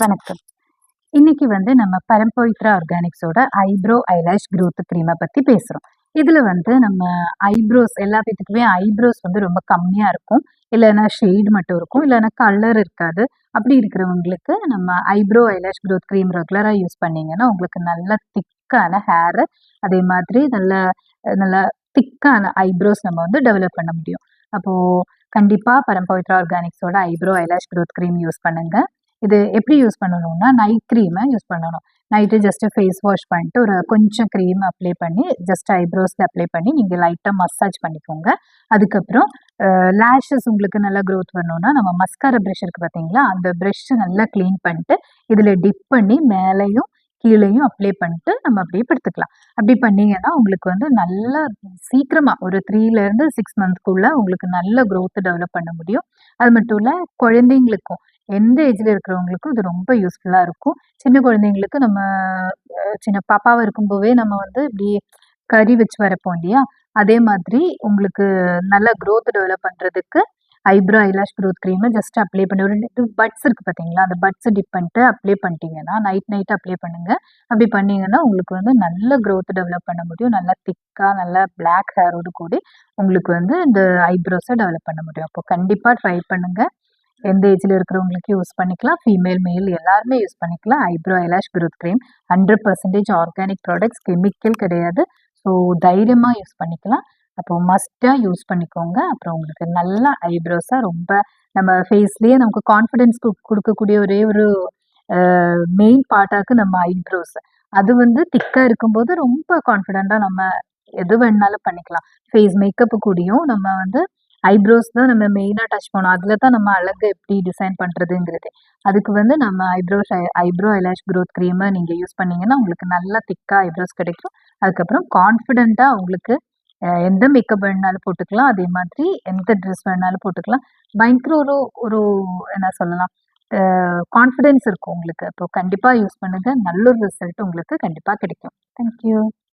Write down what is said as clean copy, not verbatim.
வணக்கம். இன்னைக்கு நம்ம பரம்பவித்ரா ஆர்கானிக்ஸோட ஐப்ரோ ஐலாஷ் growth க்ரீமை பத்தி பேசுறோம். இதுல நம்ம ஐப்ரோஸ் எல்லா பேத்துக்குமே ஐப்ரோஸ் ரொம்ப கம்மியா இருக்கும். இல்லைன்னா ஷேட் மட்டும் இருக்கும். இல்லைன்னா கலர் இருக்காது. அப்படி இருக்கிறவங்களுக்கு நம்ம ஐப்ரோ ஐலாஷ் growth க்ரீம் ரெகுலரா யூஸ் பண்ணீங்கன்னா, உங்களுக்கு நல்ல திக்கான ஹேர் அதே மாதிரி நல்ல நல்ல திக்கான ஐப்ரோஸ் நம்ம டெவலப் பண்ண முடியும். அப்போ கண்டிப்பா பரம்பவித்ரா ஆர்கானிக்ஸோட eyebrow eyelash growth cream use பண்ணுங்க. இது எப்படி யூஸ் பண்ணணும்னா, நைட் க்ரீமை யூஸ் பண்ணணும். நைட்டு ஜஸ்ட்டு ஃபேஸ் வாஷ் பண்ணிட்டு, ஒரு கொஞ்சம் க்ரீம் அப்ளை பண்ணி, ஜஸ்ட் ஐப்ரோஸ்ல அப்ளை பண்ணி, நீங்க லைட்டா மசாஜ் பண்ணிக்கோங்க. அதுக்கப்புறம் லேஷஸ் உங்களுக்கு நல்லா க்ரோத் வரணும்னா, நம்ம மஸ்காரா ப்ரஷ் இருக்கு பார்த்தீங்களா? அந்த ப்ரஷ்ஷ நல்லா க்ளீன் பண்ணிட்டு, இதில டிப் பண்ணி மேலேயும், கீழேயும் அப்ளை பண்ணிட்டு, நம்ம அப்படியே படுத்துக்கலாம். அப்படி பண்ணீங்கன்னா, உங்களுக்கு நல்லா சீக்கிரமா ஒரு 3லேருந்து 6 மந்த்க்குள்ள உங்களுக்கு நல்ல க்ரோத் டெவலப் பண்ண முடியும். அது மட்டும் இல்ல, குழந்தைங்களுக்கும் எந்த ஏஜ்ல இருக்கிறவங்களுக்கும் இது ரொம்ப யூஸ்ஃபுல்லா இருக்கும். சின்ன குழந்தைங்களுக்கு நம்ம சின்ன பாப்பாவா இருக்கும்போதே நம்ம இப்படி கறி வச்சு வரைப்போம் இல்லையா? அதே மாதிரி உங்களுக்கு நல்ல க்ரோத் டெவலப் பண்றதுக்கு ஐப்ரோ ஐலாஷ் க்ரோத் க்ரீம ஜஸ்ட் அப்ளை பண்ணி ஒரு இது பட்ஸ் இருக்கு பார்த்தீங்களா? அந்த பட்ஸ டிப் பண்ணிட்டு அப்ளை பண்ணிட்டீங்கன்னா, நைட் அப்ளை பண்ணுங்க. அப்படி பண்ணீங்கன்னா, உங்களுக்கு நல்ல க்ரோத் டெவலப் பண்ண முடியும். நல்லா திக்கா, நல்லா பிளாக் ஹேரோட கூடி உங்களுக்கு இந்த ஐப்ரோஸ டெவலப் பண்ண முடியும். அப்போ கண்டிப்பா ட்ரை பண்ணுங்க. எந்த ஏஜ்ல இருக்கிறவங்களுக்கு யூஸ் பண்ணிக்கலாம். ஃபீமேல், மேல் எல்லாருமே யூஸ் பண்ணிக்கலாம். Eyebrow eyelash growth cream 100% organic products, chemical கிடையாது. ஸோ தைரியமா யூஸ் பண்ணிக்கலாம். அப்போ மஸ்ட்டா யூஸ் பண்ணிக்கோங்க. அப்புறம் உங்களுக்கு நல்ல ஐப்ரோஸா ரொம்ப நம்ம ஃபேஸ்லயே நமக்கு கான்ஃபிடன்ஸ் குடுக்கக்கூடிய ஒரே ஒரு மெயின் பார்ட்டாக்கு நம்ம ஐப்ரோஸ். அது திக்கா இருக்கும்போது ரொம்ப கான்ஃபிடென்ட்டா நம்ம எது வேணுனாலும் பண்ணிக்கலாம். ஃபேஸ் மேக்கப் கூடயும் நம்ம ஐப்ரோஸ் தான் நம்ம மெயினா டச் பண்ணோம். அதில தான் நம்ம அழக எப்படி டிசைன் பண்றதுங்கிறது. அதுக்கு நம்ம ஐப்ரோ ஐலாஷ் க்ரோத் க்ரீம நீங்க யூஸ் பண்ணீங்கன்னா, உங்களுக்கு நல்லா திக்கா ஐப்ரோஸ் கிடைக்கும். அதுக்கப்புறம் கான்ஃபிடென்ட்டா உங்களுக்கு எந்த மேக்கப் வேணுனாலும் போட்டுக்கலாம். அதே மாதிரி எந்த ட்ரெஸ் வேணுனாலும் போட்டுக்கலாம். பயங்கர ஒரு ஒரு என்ன சொல்லலாம், அ கான்ஃபிடன்ஸ் இருக்கும் உங்களுக்கு. அப்போ கண்டிப்பா யூஸ் பண்ணுங்க. நல்ல ஒரு ரிசல்ட் உங்களுக்கு கண்டிப்பா கிடைக்கும். Thank you.